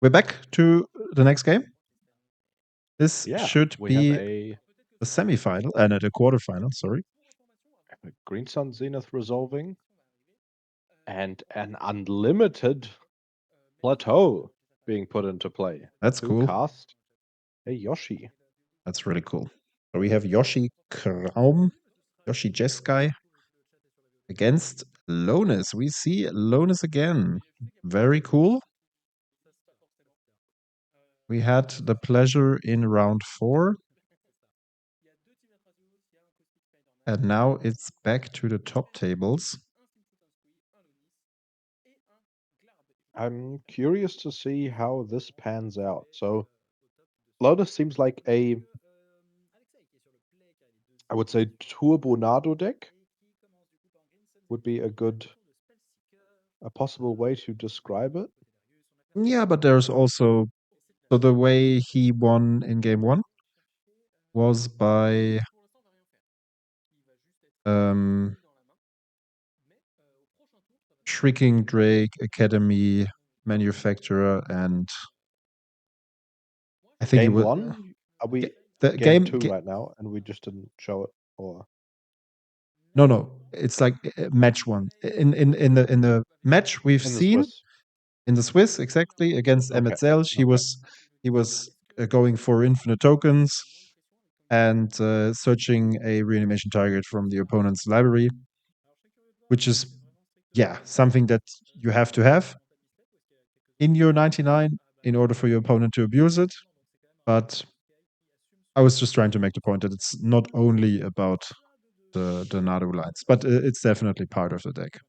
We're back to the next game. This Yeah, should we be have a the semifinal, and the quarterfinal, sorry. Green Sun Zenith resolving and an unlimited plateau being put into play. That's Who cool. cast a Yoshi? That's really cool. So we have Yoshi Kraum, Yoshi JESKAI against Lonis. We see Lonis again. Very cool. We had the pleasure in round 4. And now it's back to the top tables. I'm curious to see how this pans out. So, Lotus seems like I would say, Turbonado deck would be a possible way to describe it. Yeah, but there's also so the way he won in game 1 was by Shrieking Drake, Academy, Manufacturer, and I think Game it was 1? Are we the game game. 2 right now, and we just didn't show it? Or No, it's like match 1. In the match we've in the seen Swiss? in the Swiss exactly against Okay. Emetzel, he was going for infinite tokens and searching a reanimation target from the opponent's library, which is something that you have to have in your 99 in order for your opponent to abuse it. But I was just trying to make the point that it's not only about the Nado lines, but it's definitely part of the deck.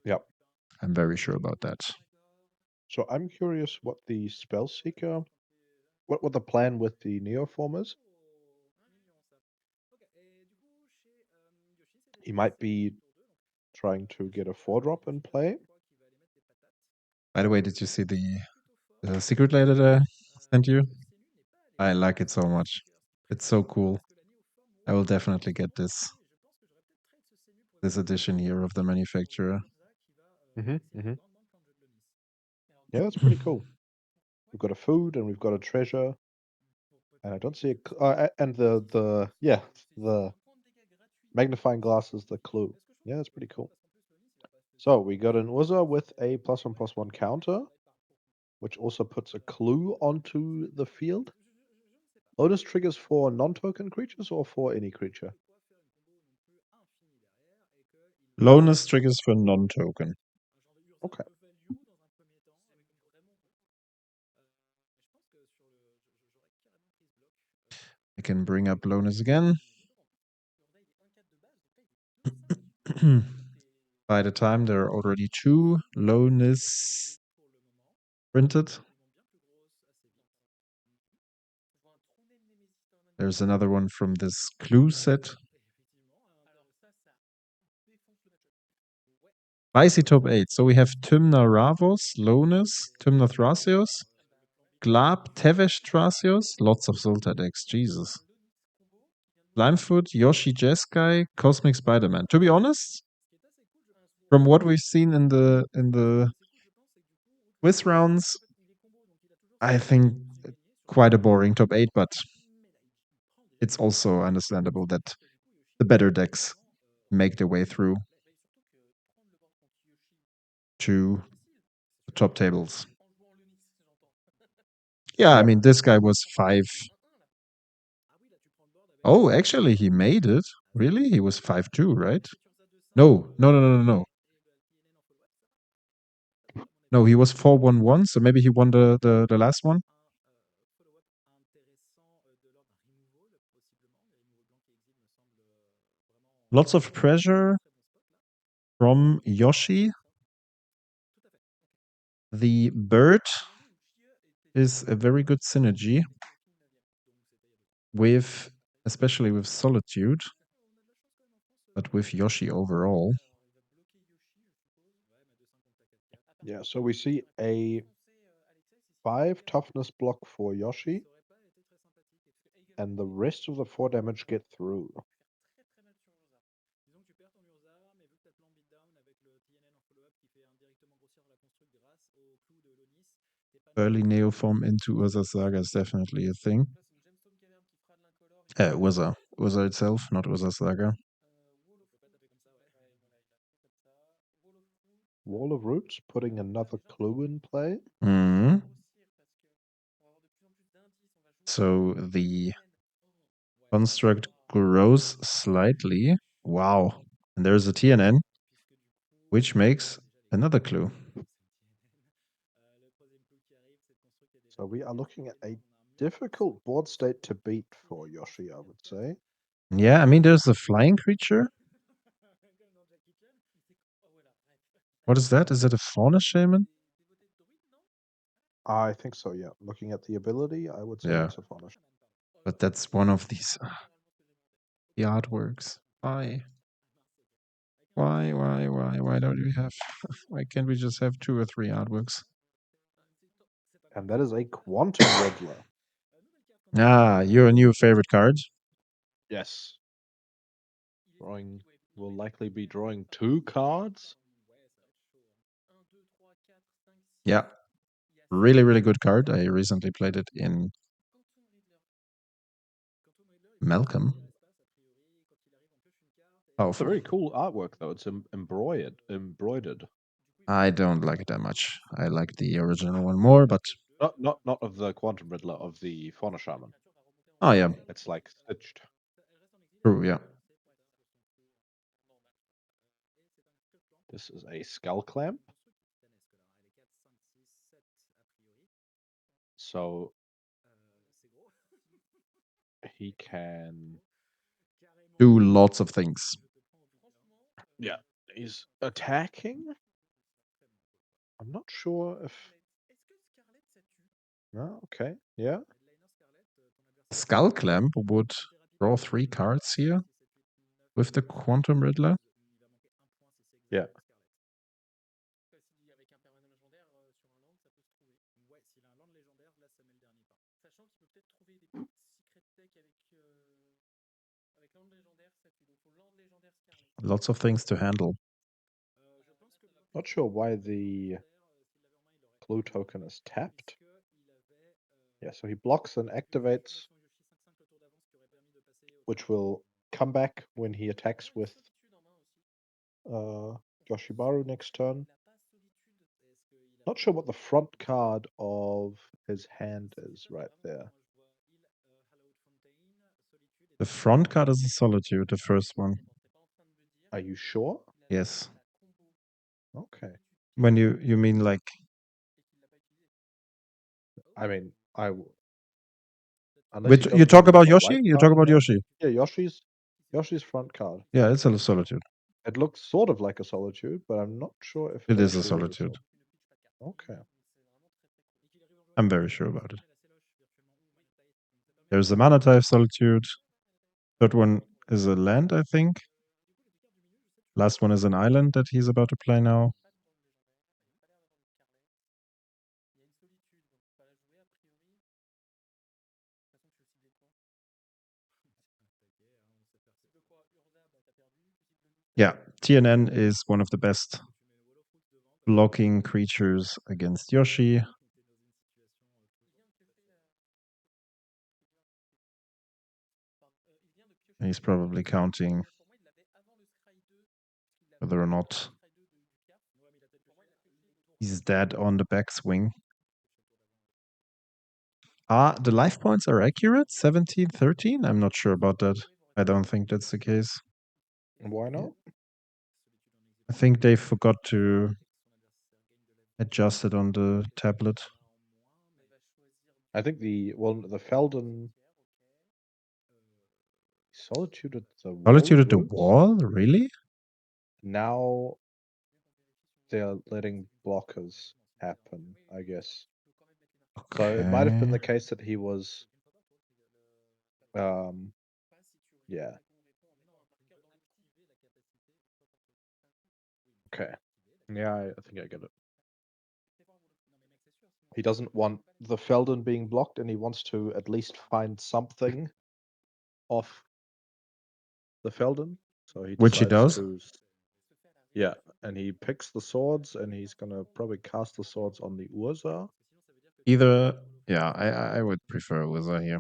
Yep. I'm very sure about that. So I'm curious what the Spell Seeker, what the plan with the Neoform is. He might be trying to get a 4-drop in play. By the way, did you see the secret layer that I sent you? I like it so much. It's so cool. I will definitely get this edition here of the manufacturer. Yeah, that's pretty cool. We've got a food and we've got a treasure, and I don't see and the magnifying glass is the clue. Yeah, that's pretty cool. So we got an Urza with a +1/+1 counter, which also puts a clue onto the field. Lotus triggers for non-token creatures or for any creature? Lonus triggers for non-token. Okay. I can bring up Lonus again. By the time there are already 2 Lonus printed. There's another one from this clue set. Spicy top 8. So we have Tymna Ravos, Lonus, Tymna Thrasios, Glab, Tevesh Thrasios. Lots of Sulta decks, Jesus. Limefoot, Yoshi Jeskai, Cosmic Spider-Man. To be honest, from what we've seen in the Swiss rounds, I think quite a boring top 8, but it's also understandable that the better decks make their way through to the top tables. Yeah, I mean, this guy was 5. Oh, actually, he made it. Really? He was 5-2, right? No. No, he was 4-1-1, so maybe he won the last one. Lots of pressure from Yoshi. The bird is a very good synergy with, especially with Solitude, but with Yoshi overall. Yeah, so we see a 5 toughness block for Yoshi, and the rest of the 4 damage get through. early Neoform into Urza Saga is definitely a thing. Urza itself, not Urza Saga. Wall of Roots, putting another clue in play. Mm. So the construct grows slightly. Wow. And there's a TNN, which makes another clue. So we are looking at a difficult board state to beat for Yoshi, I would say. Yeah, I mean, there's a flying creature. What is that? Is it a fauna shaman? I think so, yeah. Looking at the ability, I would say Yeah. it's a Fauna. But that's one of these the artworks. Why? Why don't we have why can't we just have 2 or 3 artworks? And that is a Quantum Riddler. Ah, your new favorite card. Yes. Will likely be drawing 2 cards. Yeah. Really, really good card. I recently played it in Malcolm. It's a very cool artwork, though. It's embroidered. I don't like it that much. I like the original one more, but Not of the Quantum Riddler, of the Fauna Shaman. oh yeah, It's like stitched. true, yeah. This is a Skull Clamp. So he can. Do lots of things. Yeah. He's attacking. I'm not sure if. No, okay. Yeah. Skull Clamp would draw 3 cards here with the Quantum Riddler. Yeah. Lots of things to handle. Not sure why the clue token is tapped. Yeah, so he blocks and activates, which will come back when he attacks with Yoshibaru next turn. Not sure what the front card of his hand is right there. The front card is a Solitude, the first one. Are you sure? Yes. Okay. When you mean like I mean, unless which he you doesn't talk have about another Yoshi? white You card talk in about hand. Yoshi. Yeah, Yoshi's front card. Yeah, it's a Solitude. It looks sort of like a Solitude, but I'm not sure if It it is a actually Solitude. Okay. I'm very sure about it. There's a mana type Solitude. Third one is a land, I think. Last one is an island that he's about to play now. Yeah, TNN is one of the best blocking creatures against Yoshi. He's probably counting whether or not he's dead on the backswing. The life points are accurate? 17, 13? I'm not sure about that. I don't think that's the case. Why not? I think they forgot to adjust it on the tablet. I think the Felden Solitude at the Wall Solitude of at the Roots? wall? Really? Now they're letting blockers happen, I guess. So it might have been Okay. the case that he was yeah. Okay. Yeah, I think I get it. He doesn't want the Felden being blocked, and he wants to at least find something off the Felden. So he Which he decides does. to, yeah, and he picks the swords, and he's gonna probably cast the swords on the Urza. Either, yeah, I would prefer Wizard here.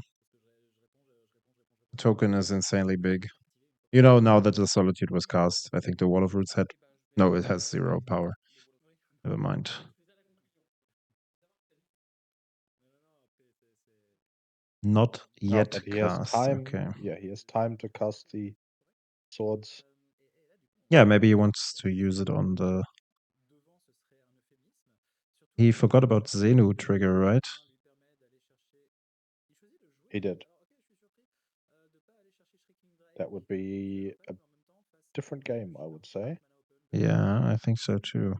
The token is insanely big. You know, now that the Solitude was cast, I think the Wall of Roots had. No, it has 0 power. Never mind. Not yet but he cast. has time. Okay. Yeah, he has time to cast the swords. Yeah, maybe he wants to use it on the. He forgot about Zenu trigger, right? He did. That would be a different game, I would say. Yeah, I think so too.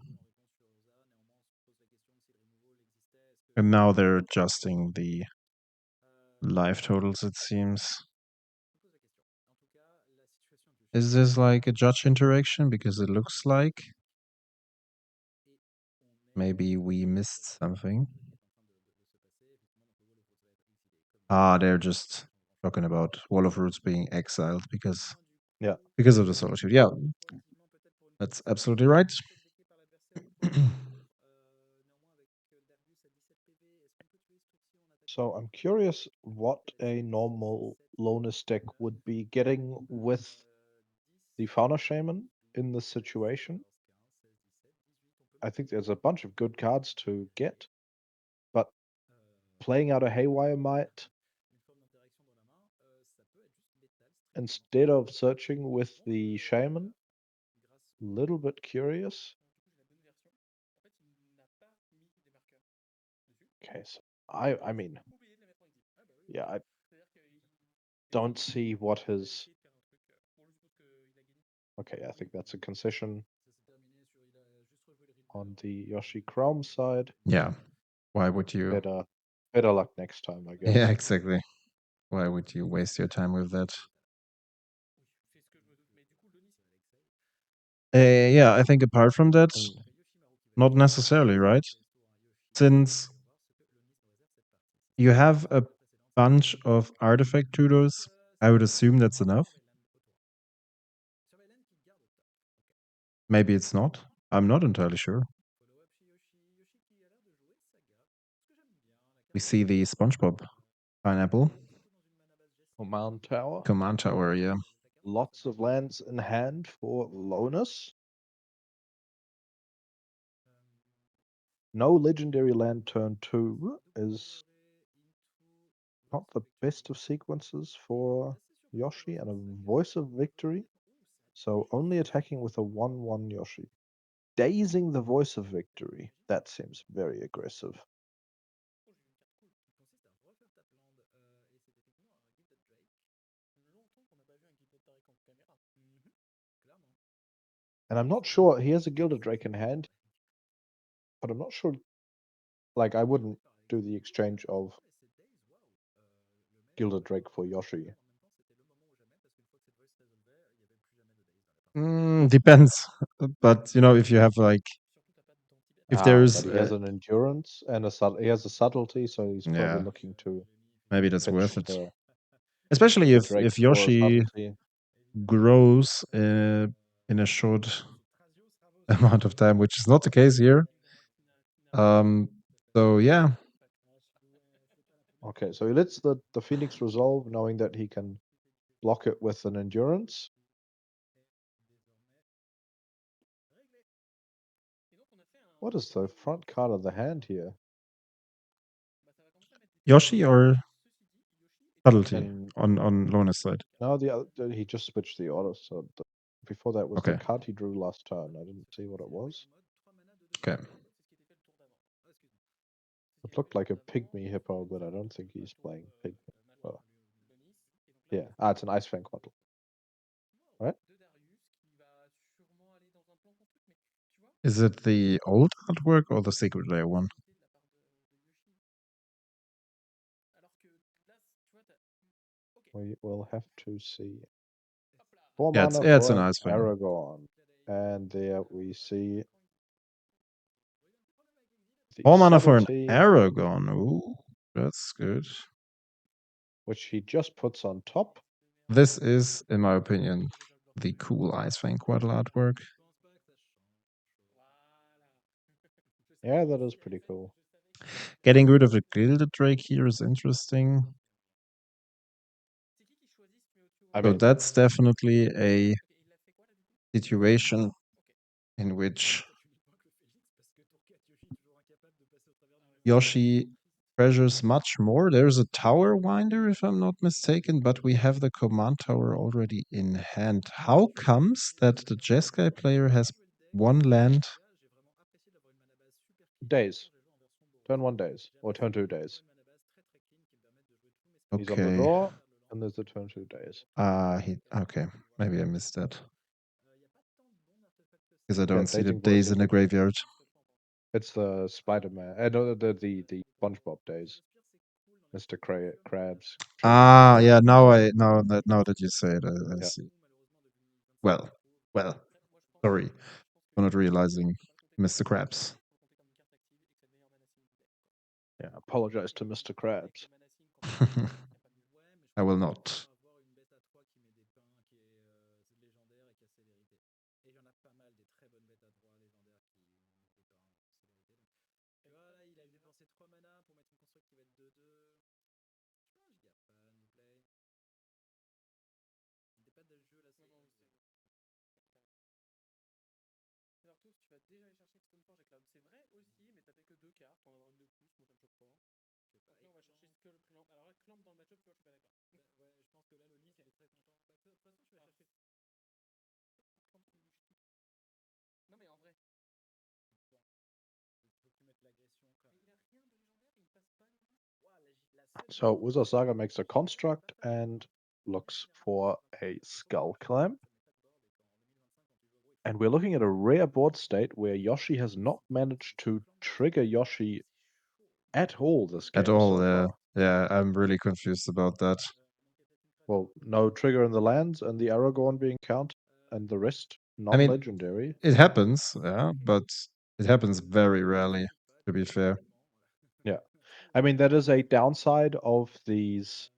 And now they're adjusting the life totals, it seems. Is this like a judge interaction? Because it looks like maybe we missed something. Ah, they're just talking about Wall of Roots being exiled because of the Solitude. Yeah, that's absolutely right. So I'm curious what a normal Lonus deck would be getting with the Fauna Shaman in this situation. I think there's a bunch of good cards to get, but playing out a Haywire Might instead of searching with the Shaman, a little bit curious. Okay, so I mean, yeah, I don't see what his. Okay, I think that's a concession on the Yoshi Kraum side. Yeah. Why would you? Better luck next time, I guess. Yeah, exactly. Why would you waste your time with that? Yeah, I think apart from that, not necessarily, right? Since you have a bunch of artifact tutors, I would assume that's enough. Maybe it's not. I'm not entirely sure. We see the SpongeBob pineapple. Command Tower. Command Tower, yeah. Lots of lands in hand for Lonus. No legendary land turn 2 is not the best of sequences for Yoshi, and a Voice of Victory. So only attacking with a 1/1 Yoshi. Dazing the Voice of Victory. That seems very aggressive. And I'm not sure, he has a Gilded Drake in hand, but I'm not sure, like, I wouldn't do the exchange of Gilded Drake for Yoshi. Depends. But, you know, if you have like. If there's. But he has an endurance and he has a subtlety, so he's probably looking to maybe that's pitch worth it. the Especially if Drake for Yoshi subtlety. grows in a short amount of time, which is not the case here. So yeah. Okay, so he lets the Phoenix resolve, knowing that he can block it with an endurance. What is the front card of the hand here? Yoshi or subtlety And on Lonus side? now he just switched the order. So before that was the Okay. card he drew last turn. I didn't see what it was. Okay. It looked like a pygmy hippo, but I don't think he's playing pygmy. Well, yeah, it's an Ice Fang Quattro. Right? Is it the old artwork or the Secret Layer one? We will have to see. 4 Yeah, mana it's for an an Ice Fang. Aragon. And there we see 4 mana for an subtlety, Aragon. Ooh, that's good. which he just puts on top. This is, in my opinion, the cool Ice Fang Quaddle artwork. Yeah, that is pretty cool. Getting rid of the Gilded Drake here is interesting. I So mean, that's definitely a situation in which Yoshi treasures much more. There's a tower winder, if I'm not mistaken, but we have the command tower already in hand. How comes that the Jeskai player has one land? days. Turn 1 days or turn 2 days. He's on the Okay. draw, and there's the turn 2 days. Okay. Maybe I missed that. Because I Yeah, don't see the dating voice days in the graveyard. It's the Spider-Man. No, the SpongeBob days. Mr. Krabs. Yeah. Now that you say it, I Yeah. see. Well, sorry for not realizing Mr. Krabs. Yeah. Apologize to Mr. Krabs. I will not. So Wizard Saga makes a construct and looks for a Skull Clamp. And we're looking at a rare board state where Yoshi has not managed to trigger Yoshi at all this At game all, so far. yeah, I'm really confused about that. Well, no trigger in the lands and the Aragorn being counted and the rest I mean, non-legendary. it happens, yeah, but it happens very rarely, to be fair. Yeah. I mean, that is a downside of these,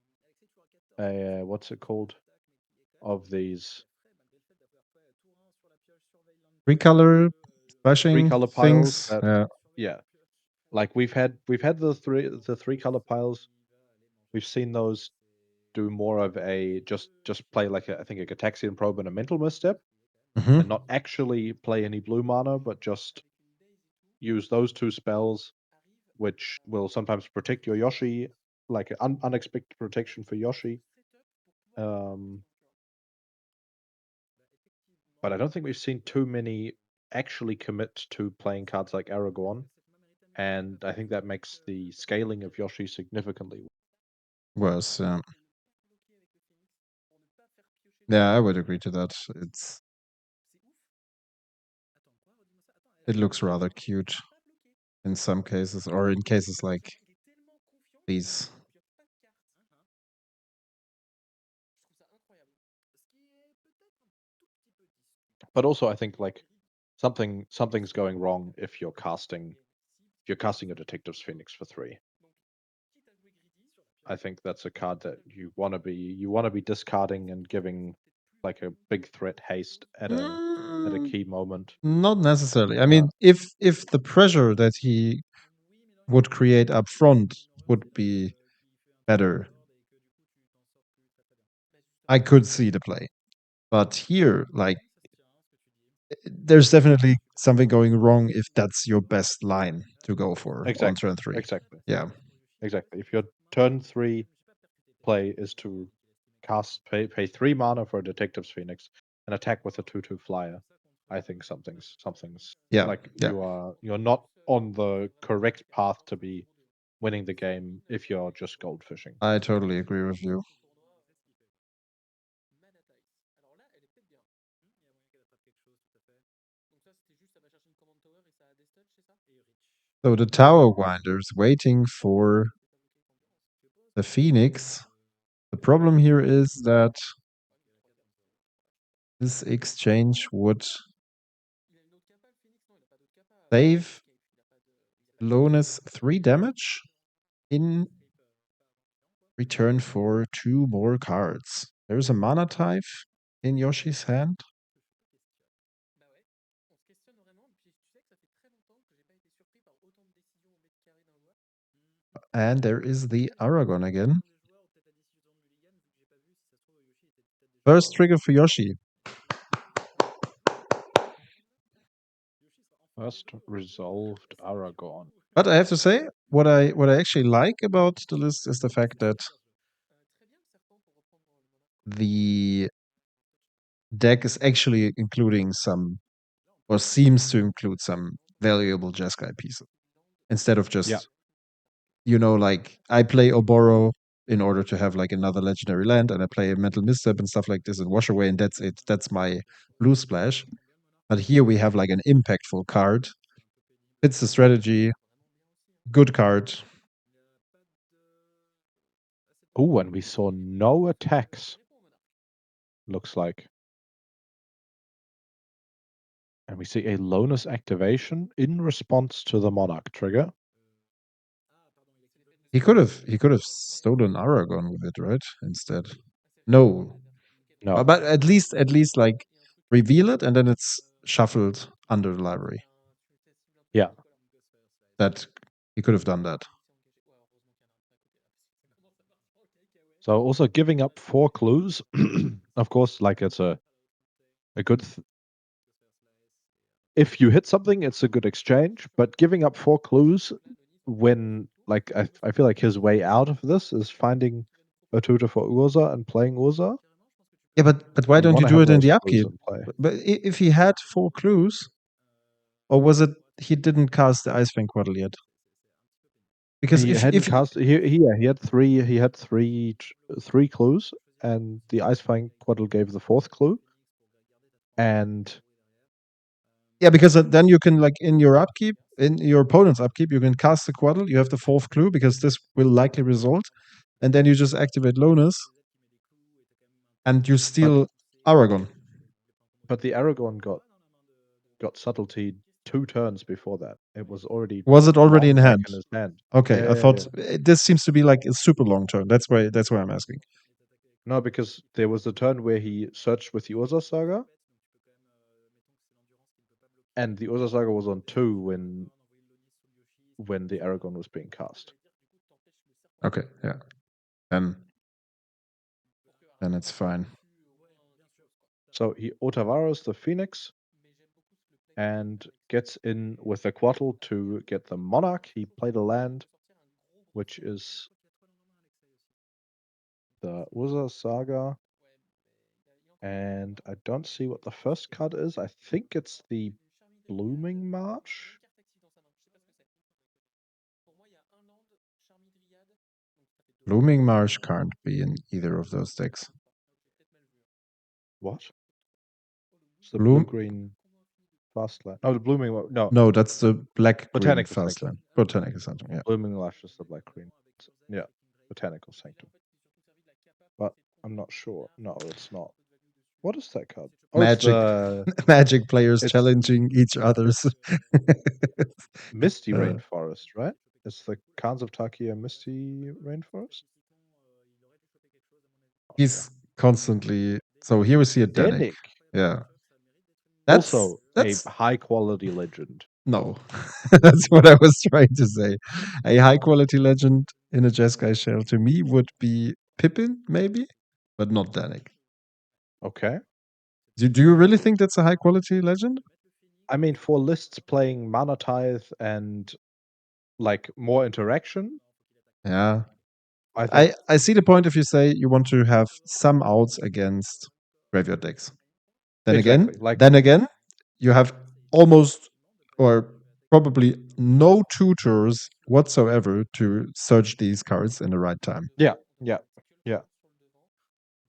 what's it called? Of these Three-color three splashing color piles things, that, yeah. yeah. Like we've had the three color piles. We've seen those do more of a just play like I think a Gataxian Probe and a Mental Misstep, Hmm. and not actually play any blue mana, but just use those two spells, which will sometimes protect your Yoshi, like an unexpected protection for Yoshi. But I don't think we've seen too many actually commit to playing cards like Aragorn, and I think that makes the scaling of Yoshi significantly. Worse, yeah. Yeah, I would agree to that. It looks rather cute in some cases, or in cases like these. But also, I think like something's going wrong if you're casting a Detective's Phoenix for 3. I think that's a card that you want to be discarding and giving like a big threat haste at a Mm, key moment. not necessarily. I mean, if the pressure that he would create up front would be better, I could see the play. But here, like, there's definitely something going wrong if that's your best line to go for on Exactly. turn 3. Exactly. Yeah. Exactly. If your turn 3 play is to pay 3 mana for a Detective's Phoenix and attack with a 2/2 flyer, I think something's Yeah. like Yeah. you're not on the correct path to be winning the game if you're just goldfishing. I totally agree with you. So the Tower Winder's waiting for the Phoenix. The problem here is that this exchange would save Lonis 3 damage in return for 2 more cards. There's a mana type in Yoshi's hand. And there is the Aragon again. First trigger for Yoshi. First resolved Aragon. But I have to say, what I actually like about the list is the fact that the deck is actually including some, or seems to include some valuable Jeskai pieces instead of just, like I play Oboro in order to have like another legendary land, and I play a Mental Misstep and stuff like this and wash away, and that's it. That's my blue splash. But here we have like an impactful card. Fits the strategy. Good card. Oh, and we saw no attacks. Looks like. And we see a Lonus activation in response to the Monarch trigger. He could have stolen Aragon with it, right? Instead. No. No. But at least like reveal it and then it's shuffled under the library. Yeah. That he could have done that. So also giving up 4 clues, of course, like it's a good. If you hit something, it's a good exchange. But giving up 4 clues when, like, I feel like his way out of this is finding a tutor for Urza and playing Urza. Yeah, but why You don't want you to do have it in those the clues upkeep? in play. But if he had 4 clues, or was it he didn't cast the Ice Fang Quaddle yet? Because He hadn't cast. He had 3. He had 3 clues, and the Ice Fang Quaddle gave the 4th clue. And yeah, because then you can like in your upkeep, in your opponent's upkeep, you can cast the Quaddle. You have the 4th clue because this will likely result, and then you just activate Lonus, and you steal Aragon. but the Aragon got subtlety 2 turns before that. It was already Was it already in long back hand? in his hand. Okay, I Yeah. thought this seems to be like a super long turn. That's why I'm asking. No, because there was a turn where he searched with the Urza Saga, and the Urza Saga was on 2 when the Aragon was being cast. Okay, yeah. Then it's fine. So he Otavaros the Phoenix and gets in with the Quattl to get the Monarch. He played a land, which is the Urza Saga. And I don't see what the first card is. I think it's the Blooming Marsh. Blooming Marsh can't be in either of those decks. What? It's the Bloom? blue-green fastland. Oh, the Blooming Marsh. No. No, that's the black-green Botanical Sanctum. fastland. Botanical Sanctum, yeah. Blooming Marsh is the black-green. Yeah. Botanical Sanctum. But I'm not sure. No, it's not. What is that card? Oh, Magic, it's the magic players it's challenging each other's. Misty Rainforest, right? It's the Khans of Takia Misty Rainforest. He's constantly. So here we see a Danik. Danik. Yeah. Also That's a high quality legend. no. That's what I was trying to say. A high quality legend in a Jeskai shell to me would be Pippin, maybe, but not Danik. Okay. Do you really think that's a high quality legend? I mean, for lists playing Mana Tithe and like more interaction, Yeah. I think I see the point if you say you want to have some outs against graveyard decks. exactly. Like Then again, you have almost or probably no tutors whatsoever to search these cards in the right time. yeah.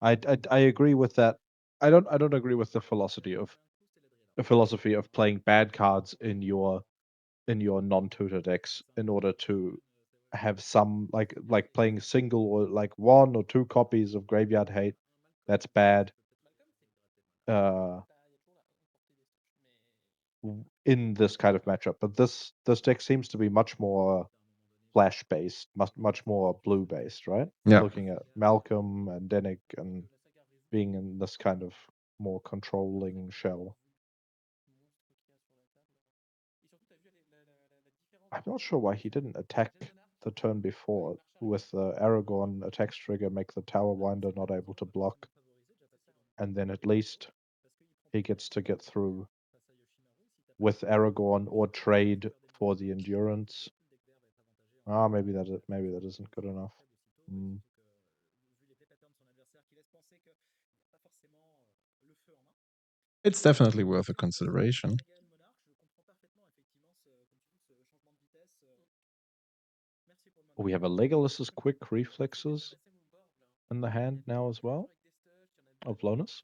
I agree with that. I don't agree with the philosophy of playing bad cards in your non-tutor decks in order to have some like playing single or like 1 or 2 copies of Graveyard Hate. That's bad. Uh, in this kind of matchup, but this deck seems to be much more flash based, much more blue based, right? Yeah. Looking at Malcolm and Denik and being in this kind of more controlling shell. I'm not sure why he didn't attack the turn before with the Aragorn attacks trigger make the Tower Winder not able to block, and then at least he gets to get through with Aragorn or trade for the endurance. Maybe that isn't good enough. It's definitely worth a consideration. We have a Legolas's quick reflexes in the hand now as well of Lonus.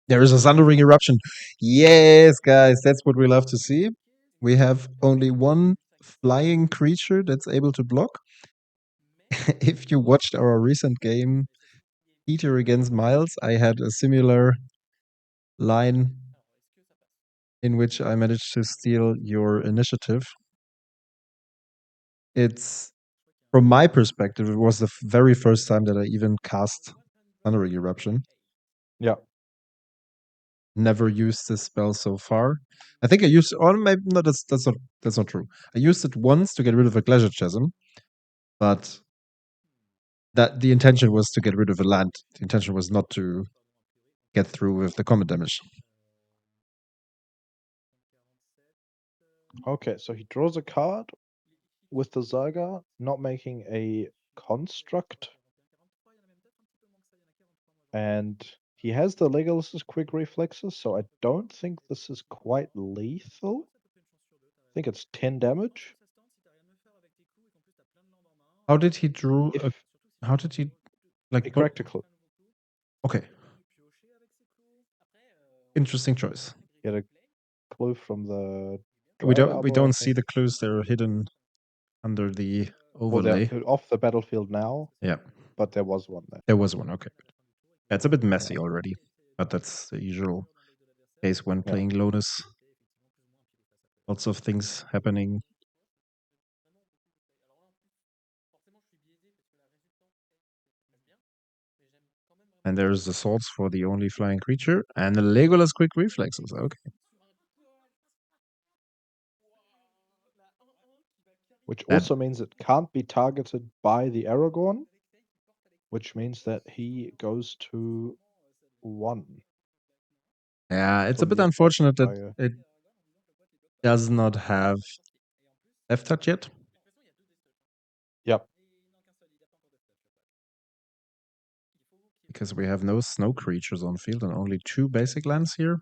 There is a thundering eruption. Yes, guys, that's what we love to see. We have only one flying creature that's able to block. If you watched our recent game, Peter against Miles, I had a similar line in which I managed to steal your initiative. It's, from my perspective, it was the very first time that I even cast Thundering Eruption. Yeah. Never used this spell so far. I think I used, or maybe no, that's not true. I used it once to get rid of a Glacier Chasm, but that the intention was to get rid of a land. The intention was not to get through with the combat damage. Okay, so he draws a card with the Zaga, not making a construct. And he has the Legolas's quick reflexes, so I don't think this is quite lethal. I think it's 10 damage. How did he draw? How did he like? He cracked a clue. Okay. Interesting choice. He had a clue from the. We don't see the clues. They're hidden under the overlay. Well, they're off the battlefield now. Yeah, but there was one there. There was one. Okay, yeah, it's a bit messy already, but that's the usual case when playing Lonus. Lots of things happening. And there's the swords for the only flying creature and the Legolas quick reflexes. Okay. Which also means it can't be targeted by the Aragorn, which means that he goes to 1. Yeah, it's a bit unfortunate that it does not have Death Touch yet. Yep. Because we have no snow creatures on field and only 2 basic lands here.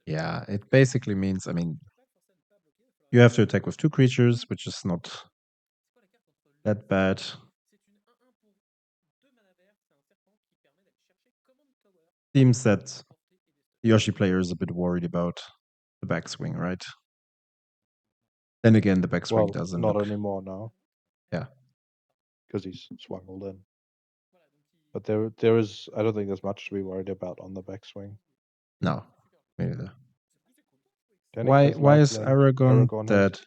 Yeah, it basically means, I mean, you have to attack with 2 creatures, which is not that bad. Seems that the Yoshi player is a bit worried about the backswing, right? Then again, the backswing doesn't not look... anymore now. Yeah. Because he's swung all in. But there is, I don't think there's much to be worried about on the backswing. No, me neither. Why is Aragorn dead?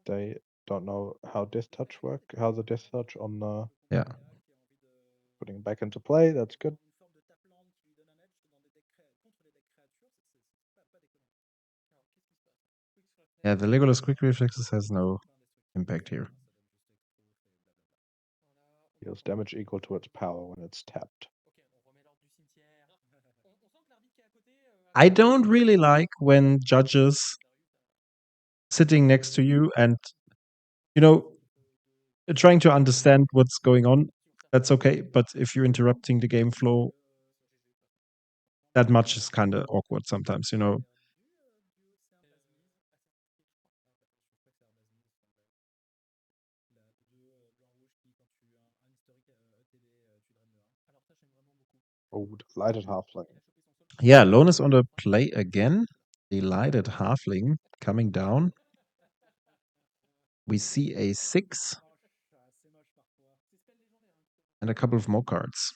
They don't know how Death Touch work, how the Death Touch on the... Yeah. Putting it back into play, that's good. Yeah, the Legolas quick reflexes has no impact here. Deals damage equal to its power when it's tapped. I don't really like when judges sitting next to you and, you know, trying to understand what's going on. That's okay. But if you're interrupting the game flow, that much is kind of awkward sometimes, you know. Oh, lighted halfling. Yeah, Lonus on the play again. Delighted halfling coming down. We see a 6. And a couple of more cards.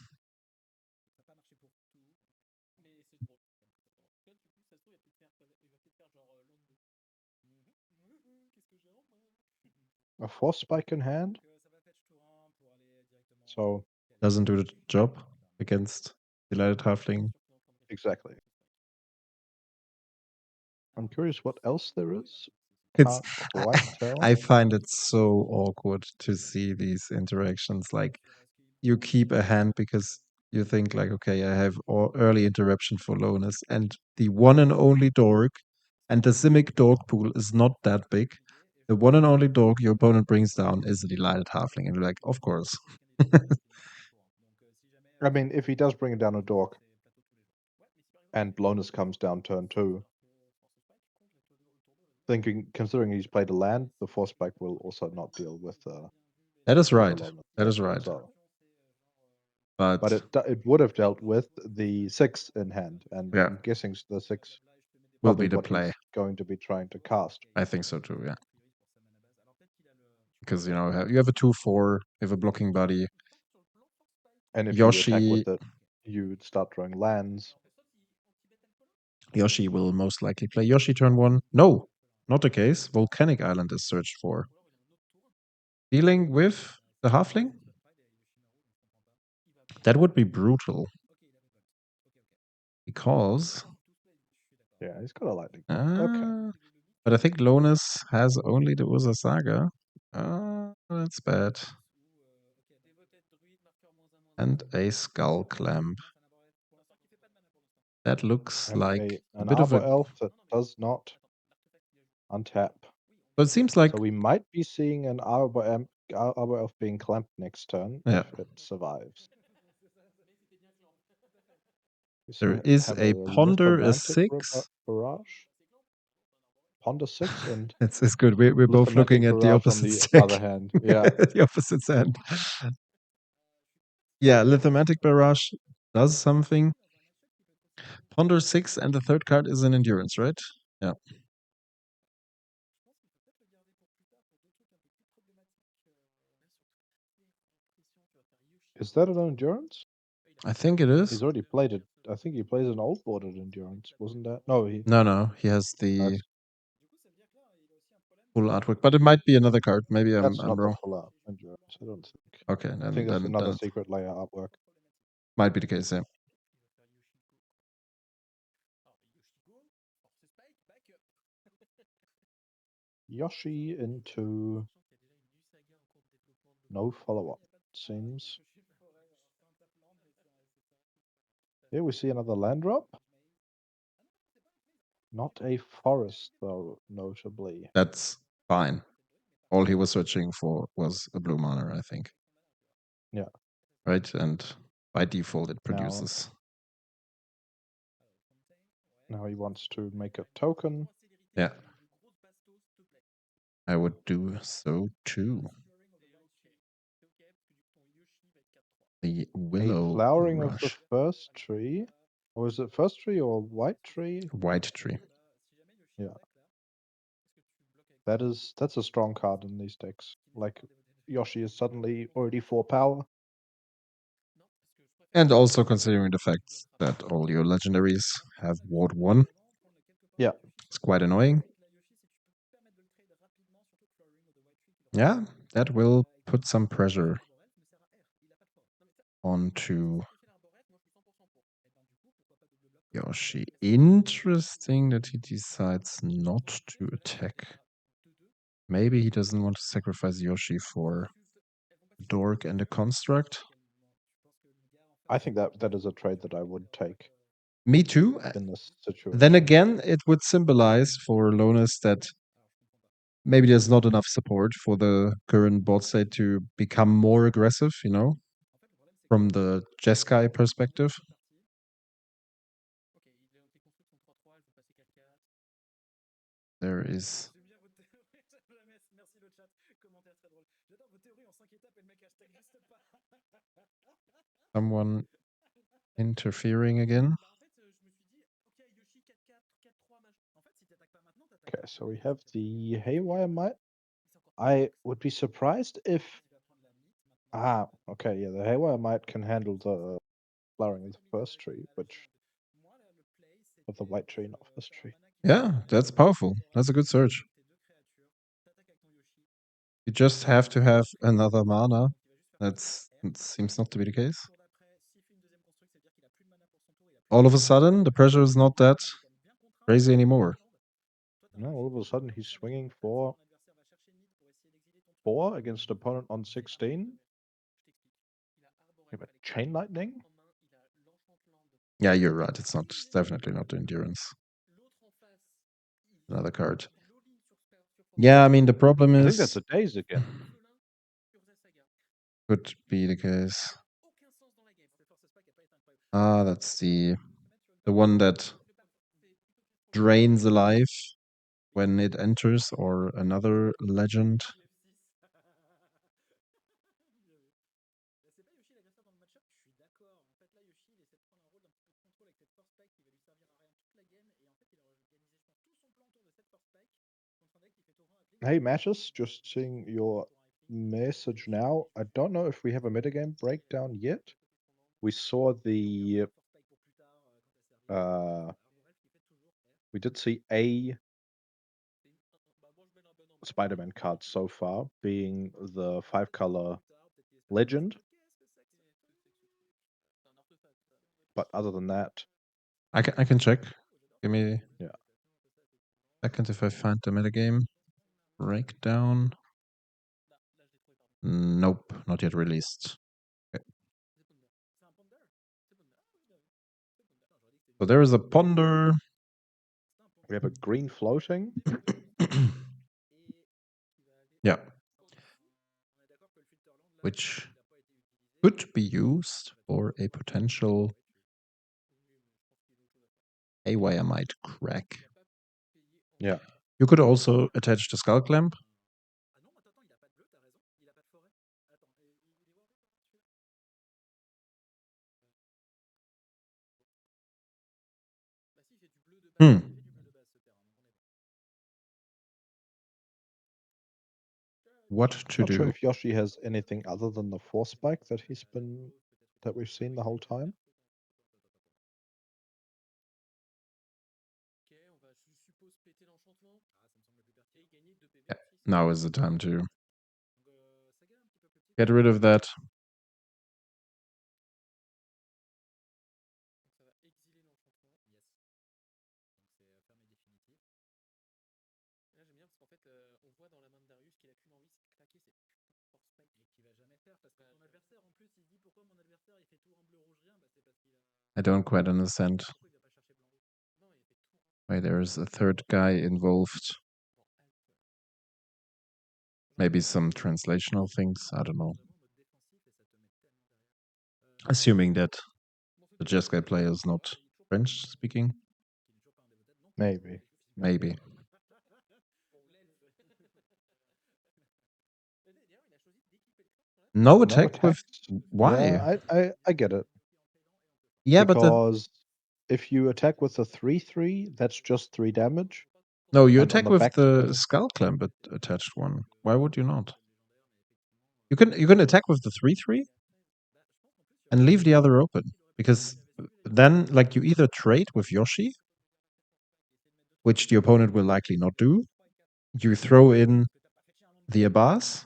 A Force Spike in hand? So doesn't do the job against Delighted Halfling. exactly. I'm curious what else there is. It's Can't quite tell. I find it so awkward to see these interactions. Like you keep a hand because you think like, okay, I have early interruption for Lonus, and the one and only dork, and the Simic dork pool is not that big. The one and only dork your opponent brings down is a Delighted Halfling, and you're like, of course. I mean, if he does bring down a dork and Lonus comes down turn 2, considering he's played a land, the force spike will also not deal with That is the right. Lonus. That is right. So, but it would have dealt with the 6 in hand, and yeah, I'm guessing the 6 will probably be the what play. he's going to be trying to cast. I think so too. Yeah, because you know you have a 2/4, you have a blocking buddy. And if you attack Yoshi with it, you would start drawing lands. Yoshi will most likely play Yoshi turn 1. No, not the case. Volcanic Island is searched for. Dealing with the halfling? That would be brutal. Because. Yeah, he's got a lightning bolt. Okay. But I think Lonus has only the Urza Saga. That's bad. And a Skull Clamp. That looks And like a an bit of Arbor a. Elf that does not untap. But it seems like. So we might be seeing an Arbor Elf being clamped next turn Yeah. if it survives. There is have a Ponder, a Lithomantic 6. Barrage. Ponder 6 and It's good. We're both Lithomantic looking at the Barrage on opposite the stick. other hand. Yeah. The opposite end. Yeah, Lithomantic Barrage does something. Ponder 6 and the third card is an endurance, right? Yeah. Is that an endurance? I think it is. He's already played it. I think he plays an old bordered endurance, wasn't that? No, No, he has the that's full artwork, but it might be another card. Maybe I'm not the wrong. full art endurance. I don't think. Okay, I think that's another then secret layer artwork. might be the case. Yeah. Yoshi into no follow-up, seems. Here we see another land drop. Not a forest, though, notably. That's fine. All he was searching for was a blue mana, I think. Yeah. Right, and by default it produces. Now he wants to make a token. Yeah. I would do so too. The Willow A flowering Rush. of the first tree. Or is it first tree or white tree? White tree. Yeah. That's a strong card in these decks. Like Yoshi is suddenly already 4 power. And also considering the fact that all your legendaries have Ward 1. Yeah. It's quite annoying. Yeah, that will put some pressure onto Yoshi. Interesting that he decides not to attack. Maybe he doesn't want to sacrifice Yoshi for Dork and a Construct. I think that is a trade that I would take. Me too. In this situation. Then again, it would symbolize for Lonus that maybe there's not enough support for the current board state to become more aggressive, you know, from the Jeskai perspective. There is someone interfering again. Okay, so we have the Haywire Might. I would be surprised if. Okay, yeah, the Haywire Might can handle the flowering of the first tree, which. Of the white tree, not first tree. Yeah, that's powerful. That's a good search. You just have to have another mana. That's It seems not to be the case. All of a sudden, the pressure is not that crazy anymore. No, all of a sudden he's swinging for 4 against opponent on 16. Yeah, but Chain Lightning? Yeah, you're right. It's not definitely not the endurance. Another card. Yeah, I mean the problem I is think that's a Daze again. could be the case. Ah, that's the one that drains a life when it enters, or another legend. Hey, Mattis, just seeing your message now. I don't know if we have a metagame breakdown yet. We saw the we did see a Spider-Man card so far, being the 5-color legend. But other than that, I can check. Give me yeah. a second if I find the metagame breakdown. Nope, not yet released. Okay. So there is a ponder. We have a green floating. Yeah. Which could be used for a potential AY I might crack. Yeah. You could also attach the skull clamp. Hmm. What to Not sure do? if Yoshi has anything other than the Force Spike that we've seen the whole time. Yeah, now is the time to get rid of that. I don't quite understand why there is a third guy involved. Maybe some translational things. I don't know. Assuming that the JESKAI player is not French speaking. Maybe. Maybe. No attack with why? Yeah, I get it. Yeah, but Because if you attack with a 3/3, that's just 3 damage. no, you And on attack the with the backswing, skull clamp attached one. Why would you not? You can attack with the 3/3 and leave the other open, because then like you either trade with Yoshi, which the opponent will likely not do. You throw in the Abbas,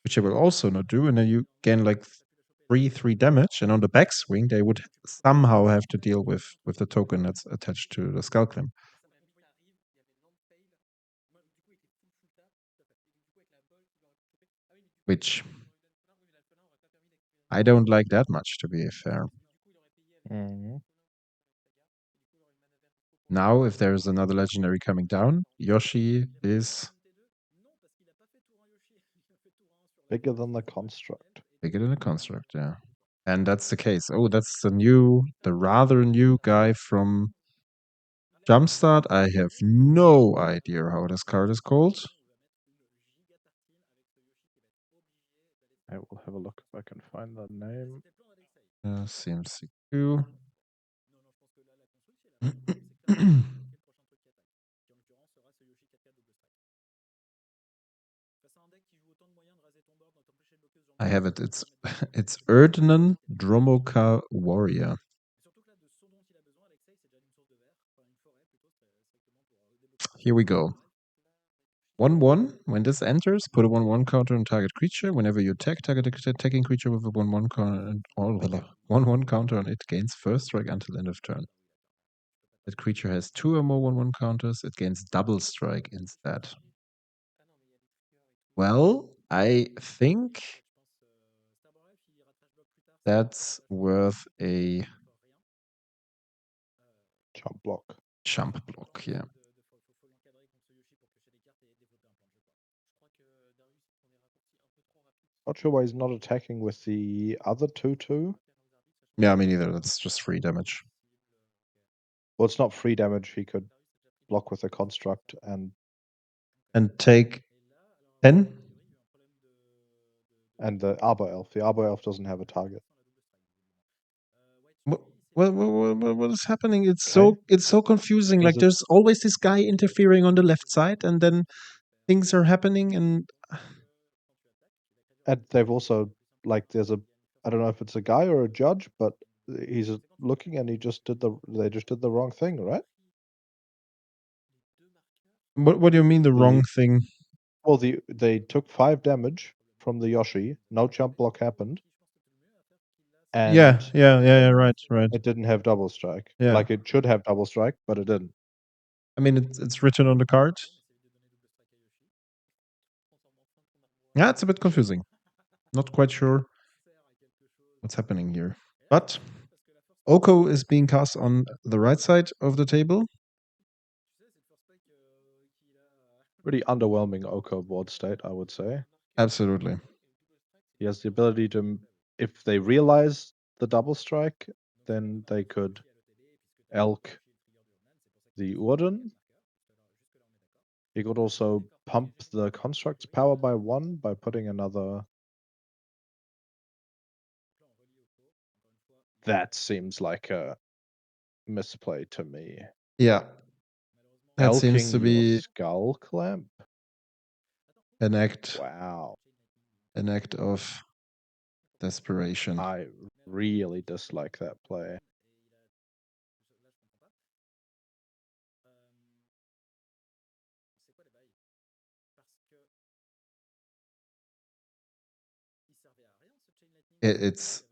which they will also not do, and then you gain like 3 damage. And on the backswing, they would somehow have to deal with the token that's attached to the skull clamp. Which I don't like that much, to be fair. Mhm. Now, if there's another legendary coming down, Yoshi is Bigger than the construct. bigger than a construct, yeah. And that's the case. Oh, that's the rather new guy from Jumpstart. I have no idea how this card is called. I will have a look if I can find the name. CMC2. I have it. It's Erdnan Dromoka Warrior. Here we go. 1/1. When this enters, put a 1/1 counter on target creature. Whenever you attack, target attacking creature with a 1/1 counter and all 1/1 counter on it gains first strike until end of turn. That creature has 2 or more 1/1 counters. It gains double strike instead. Well, I think that's worth a Chump block. jump block, yeah. Not sure why he's not attacking with the other 2/2. Yeah, me neither. That's just free damage. Well, it's not free damage. He could block with a construct and take 10? the Arbor Elf. The Arbor Elf doesn't have a target. What is happening? It's Okay. so confusing. Like there's always this guy interfering on the left side, and then things are happening, and they've also there's a I don't know if it's a guy or a judge, but he's looking and they just did the wrong thing, right? what do you mean the wrong thing? Well, they took 5 damage from the Yoshi. No jump block happened. And yeah, right. it didn't have double strike. Yeah. Like it should have double strike, but it didn't. I mean, it's written on the card. Yeah, it's a bit confusing. Not quite sure what's happening here. But Oko is being cast on the right side of the table. Pretty underwhelming Oko board state, I would say. Absolutely. He has the ability to, if they realize the double strike, then they could elk the Urden. He could also pump the construct's power by 1 by putting another. That seems like a misplay to me. Yeah. That Elking seems to your be skull clamp? an act. Wow. An act of desperation. I really dislike that play. It's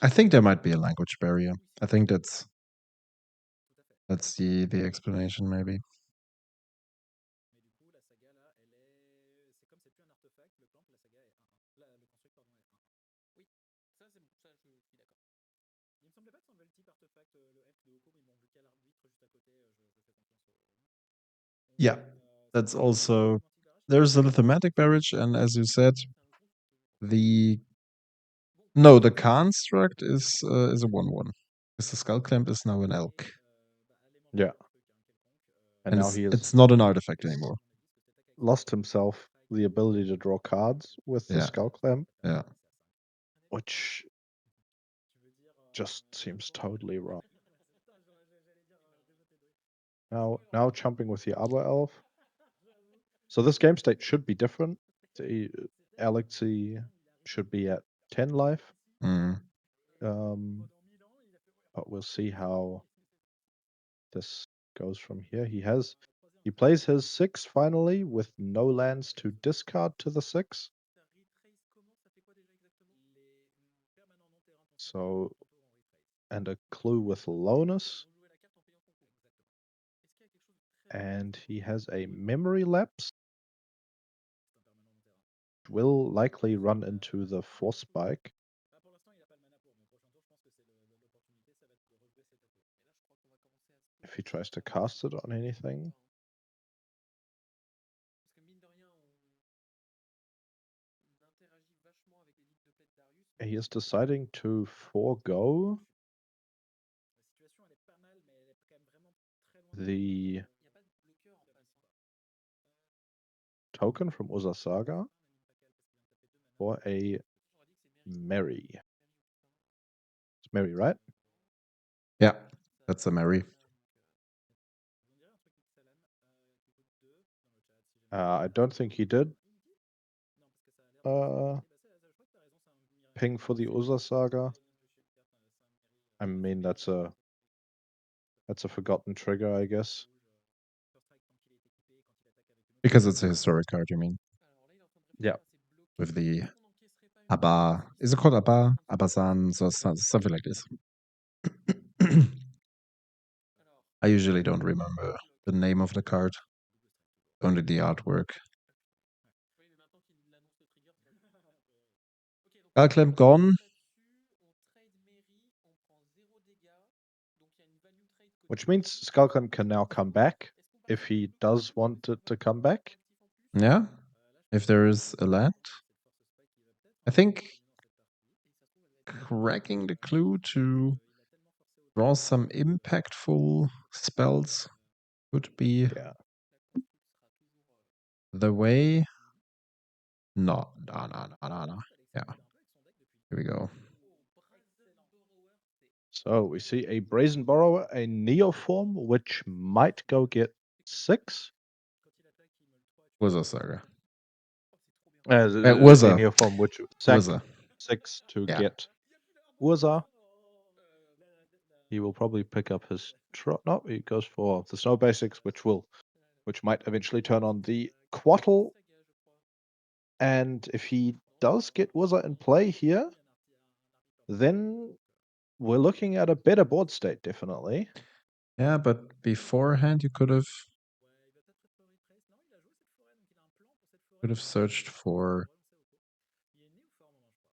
I think there might be a language barrier. I think that's the explanation, maybe. Yeah, that's also there's a thematic barrier, and as you said, the construct is a 1/1. Because the skull clamp is now an elk. Yeah. And now it's not an artifact anymore. Lost himself the ability to draw cards with the skull clamp. Yeah. Which just seems totally wrong. Now jumping with the Arbor Elf. So this game state should be different. The Alexi should be at 10 life. But we'll see how this goes from here. He plays his 6 finally with no lands to discard to the 6. So, and a clue with Lonus. And he has a memory lapse. Will likely run into the Force Spike. If he tries to cast it on anything. He is deciding to forego the token from Urza Saga for a Mary. It's Mary, right? Yeah, that's a Mary. I don't think he did. Ping for the Urza Saga. I mean, that's a forgotten trigger, I guess. Because it's a historic card, you mean? Yeah. With the Abba. Is it called Abba? Abbasan, so something like this. I usually don't remember the name of the card, only the artwork. Alclem gone. Which means Skullclamp can now come back if he does want it to come back. Yeah, if there is a land. I think cracking the clue to draw some impactful spells would be the way. No. Yeah. Here we go. So we see a Brazen Borrower, a Neoform, which might go get 6. Urza Saga. A Urza. Neoform, which sack Urza. 6 to Yeah. get Urza. He will probably pick up his no, he goes for the Snow Basics, which might eventually turn on the Quattle. And if he does get Urza in play here, then we're looking at a better board state, definitely. Yeah, but beforehand you could have searched for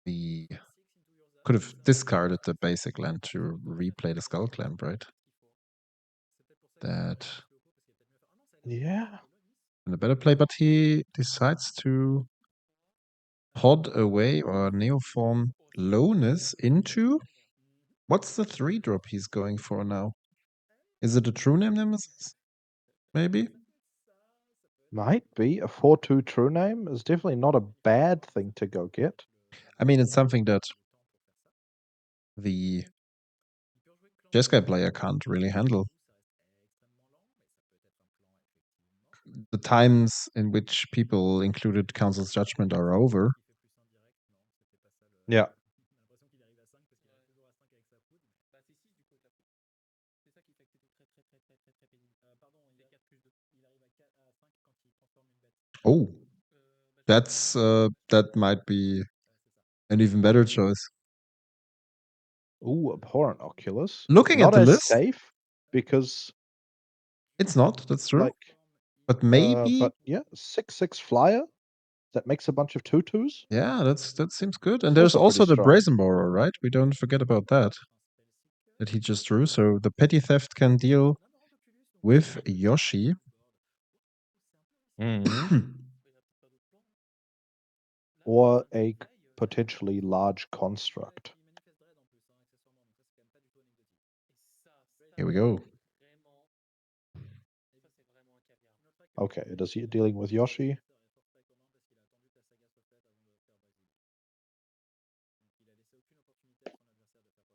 the could have discarded the basic land to replay the Skull Clamp, right? That Yeah. in a better play, but he decides to pod away or neoform Lonis into what's the 3-drop he's going for now? Is it a True Name Nemesis? Maybe? Might be. A 4/2 True Name is definitely not a bad thing to go get. I mean, it's something that the Jeskai player can't really handle. The times in which people included Council's Judgment are over. Yeah. Oh, that's that might be an even better choice. Ooh, Abhorrent Oculus. Looking not at the as list, safe because it's not. That's true. like, but maybe. But yeah, 6/6 flyer that makes a bunch of 2/2s. Yeah, that seems good. And It's there's also pretty also the strong. Brazen Borrower, right? We don't forget about that. That he just drew. So the Petty Theft can deal with Yoshi. Or a potentially large construct. Here we go. Okay, does he dealing with Yoshi?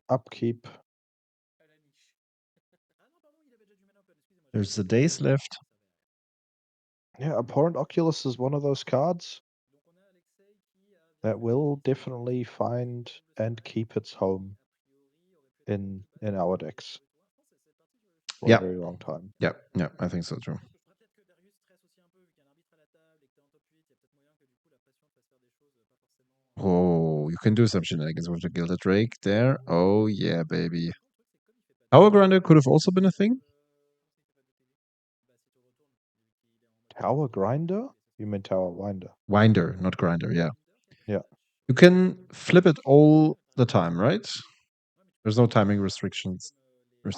Upkeep. There's the days left. Yeah, Abhorrent Oculus is one of those cards that will definitely find and keep its home in our decks for a very long time. Yeah, I think so too. Oh, you can do some shenanigans with the Gilded Drake there. Oh yeah, baby. Tower Grinder could have also been a thing. Tower Grinder? You mean Tower Winder? Winder, not Grinder, yeah. Yeah. You can flip it all the time, right? There's no timing restrictions.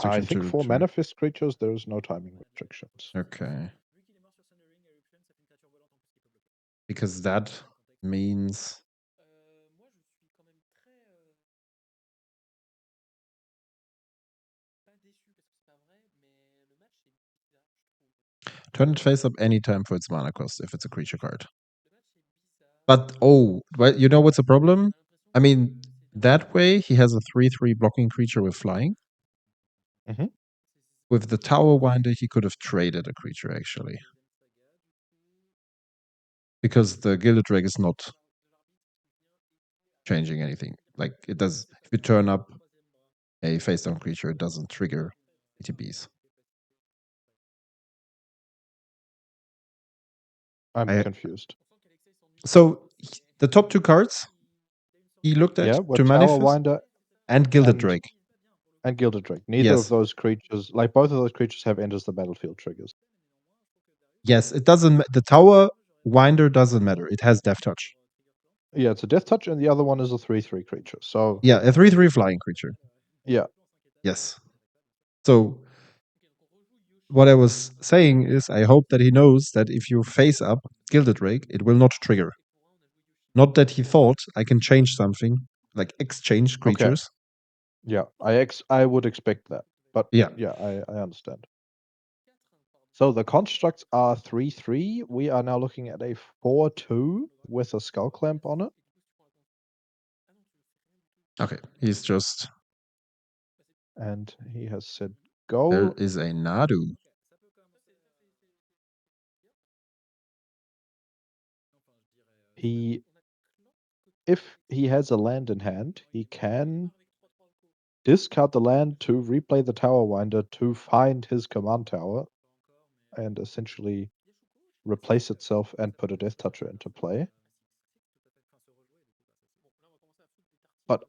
I think for Manifest creatures, there's no timing restrictions. Okay. Because that means Turn it face up anytime for its mana cost if it's a creature card. But well, you know what's the problem? I mean, that way he has a 3/3 blocking creature with flying. Mhm. With the Tower Winder, he could have traded a creature actually. Because the Gilded Drake is not changing anything. Like it does, if you turn up a face down creature, it doesn't trigger ETBs. I'm confused. So the top two cards he looked at Yeah, to with Tower manifest Winder and Gilded and Drake. and Gilded Drake. Neither of Yes. those creatures, like both of those creatures, have enters the battlefield triggers. Yes, it doesn't. The Tower Winder doesn't matter. It has Death Touch. Yeah, it's a Death Touch, and the other one is a 3/3 creature. So Yeah, a 3/3 flying creature. yeah, Yes. So what I was saying is, I hope that he knows that if you face up Gilded Drake, it will not trigger. Not that he thought I can change something, like exchange okay, creatures. yeah, I would expect that, but Yeah. yeah, I understand. So the constructs are 3/3. We are now looking at a 4/2 with a skull clamp on it. Okay. He's just. And he has said There go. is a Nadu. If he has a land in hand, he can discard the land to replay the Tower Winder to find his command tower and essentially replace itself and put a Death Toucher into play. But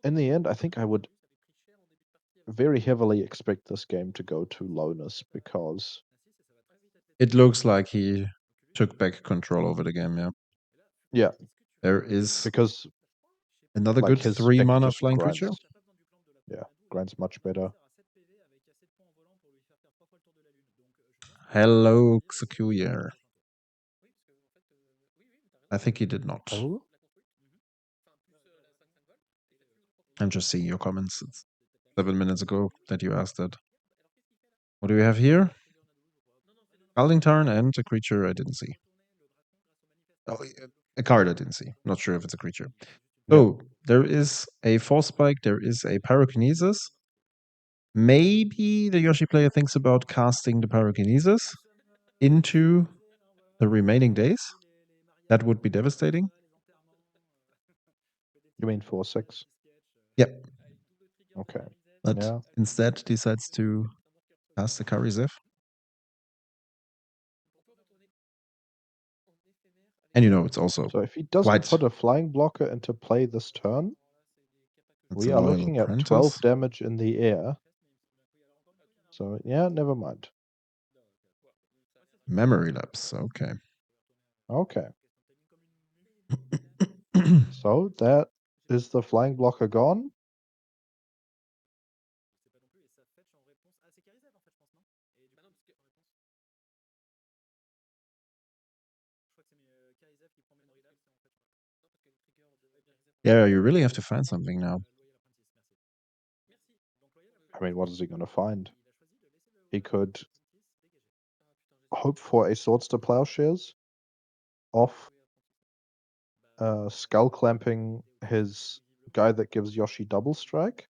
in the end, I think I would very heavily expect this game to go to Lonus because It looks like he took back control over the game, yeah. yeah, There is because another like good his 3 deck mana just flying grinds. creature. Yeah, grinds much better. Hello, Xacuyer. I think he did not. Oh, I'm just seeing your comments. It's 7 minutes ago that you asked that. What do we have here? Scalding Tarn and a creature I didn't see. Oh, a card I didn't see. Not sure if it's a creature. yeah. So there is a Force Spike, there is a Pyrokinesis. Maybe the Yoshi player thinks about casting the Pyrokinesis into the remaining days. That would be devastating. You mean 4/6? Yep. Okay. But Yeah. instead decides to cast the Karizev. And it's also So if he doesn't quite. put a flying blocker into play this turn, That's we a are loyal looking at apprentice. 12 damage in the air. So yeah, never mind. Memory lapse. Okay. Okay. So that is the flying blocker gone. Yeah, you really have to find something now. I mean, what is he going to find? He could hope for a Swords to Plowshares off skull clamping his guy that gives Yoshi double strike.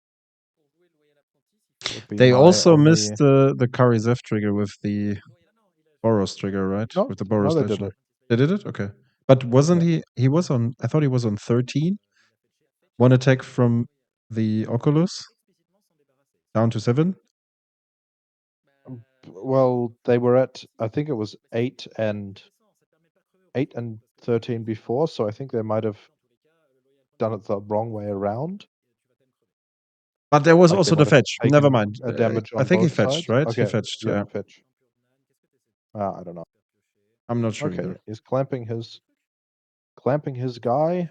Would be They my also only. missed the Karizev trigger with the Boros trigger, right? No, With the no, Boros they Legend. didn't. They did it? Okay. But wasn't Yeah. he was on, I thought he was on 13. One attack from the Oculus down to 7. Well, they were at, I think it was 8 and 13 before, so I think they might have done it the wrong way around. But there was Like they also the might have fetch. Never taken mind. a damage I on think he both fetched, sides. right? He Okay, fetched. yeah, Yeah. fetch. I don't know. I'm not sure Okay, either. he's clamping his guy.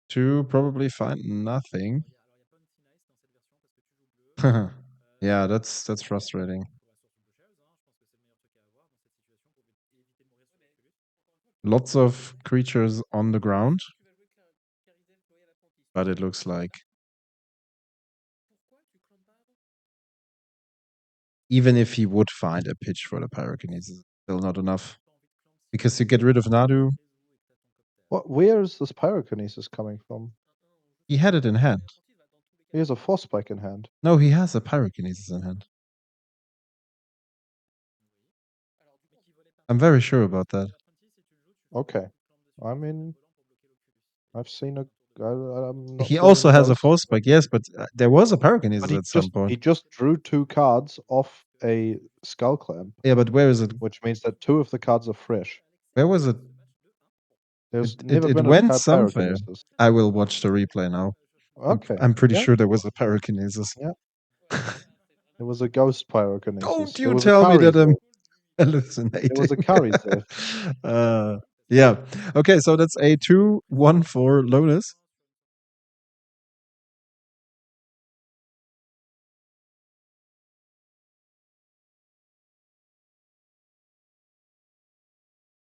To probably find nothing. Yeah, that's frustrating. Lots of creatures on the ground, but it looks like Even if he would find a pitch for the Pyrokinesis, still not enough. Because you get rid of Nadu. Where is this Pyrokinesis coming from? He had it in hand. He has a Force Spike in hand. No, he has a Pyrokinesis in hand. I'm very sure about that. Okay. I mean, I've seen a. I'm not He seeing also has a ghosts. Force Spike, yes, but there was a But Pyrokinesis at some point. he just drew 2 cards off a Skull Clamp, Yeah, but where is it? which means that 2 of the cards are fresh. Where was it? There's It, never it been a went somewhere. Pyrokinesis. I will watch the replay now. Okay. I'm pretty Yeah. sure there was a Pyrokinesis. Yeah. It was a ghost Pyrokinesis. Don't There you was a tell me that I'm Karizev. hallucinating. It was a Karizev. Yeah. Okay, so that's a 2-1 for Lonis.